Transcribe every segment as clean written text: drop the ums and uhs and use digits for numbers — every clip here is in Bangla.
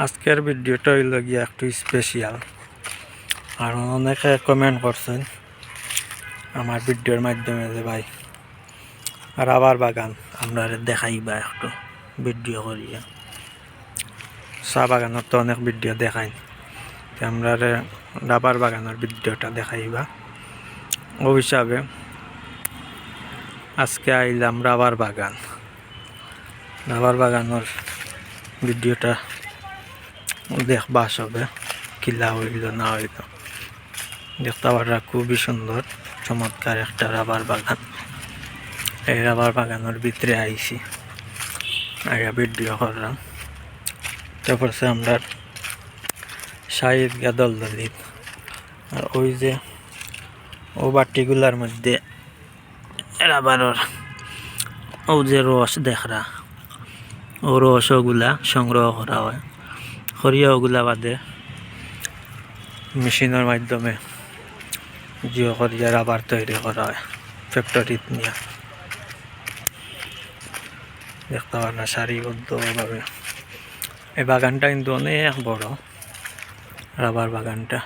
আজকের ভিডিওটা হইল গিয়া একটু স্পেশাল। আর অনেকে কমেন্ট করছেন আমার ভিডিওর মাধ্যমে যে ভাই রাবার বাগান আমরা দেখাইবা একটু ভিডিও করিয়া। চা বাগানের তো অনেক ভিডিও দেখাই, আমরা রাবার বাগানের ভিডিওটা দেখাইবা। ও হিসাবে আজকে আইলাম রাবার বাগানের ভিডিওটা দেখবা সবে কিলা হইল না হইল। দেখতে পারা খুবই সুন্দর চমৎকার একটা রাবার বাগান। এই রাবার বাগানের ভিতরে আইছি, আগে ভিডিও করলাম। তারপর সে আমরা শাহিদ গাদল দলিত আর ওই যে ও বাটিগুলার মধ্যে রাবারের ও যে রস দেখরা, ও রসগুলা সংগ্রহ করা হয়। খরিয়া ওগুলা বাদে মেশিনের মাধ্যমে জিও করিয়া রাবার তৈরি করা হয় ফ্যাক্টরিত নিয়ে। দেখতে পারা সারিবদ্ধভাবে এই বাগানটা কিন্তু অনেক বড় রাবার বাগানটা।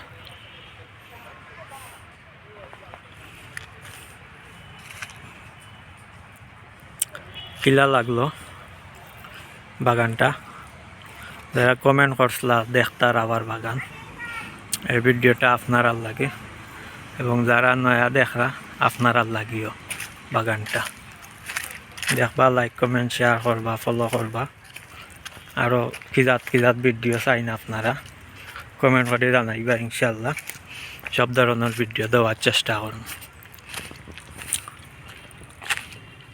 কিলা লাগলো বাগানটা? যারা কমেন্ট করছিলা দেখতা রাবার বাগান, এই ভিডিওটা আপনারা লাগে এবং যারা নয়া দেখরা আপনারা লাগিও বাগানটা দেখবা, লাইক কমেন্ট শেয়ার করবা, ফলো করবা। আরও কিজাত ভিডিও চাইন আপনারা কমেন্ট করে জানাইবা, ইনশাল্লাহ সব ধরনের ভিডিও দেওয়ার চেষ্টা করুন।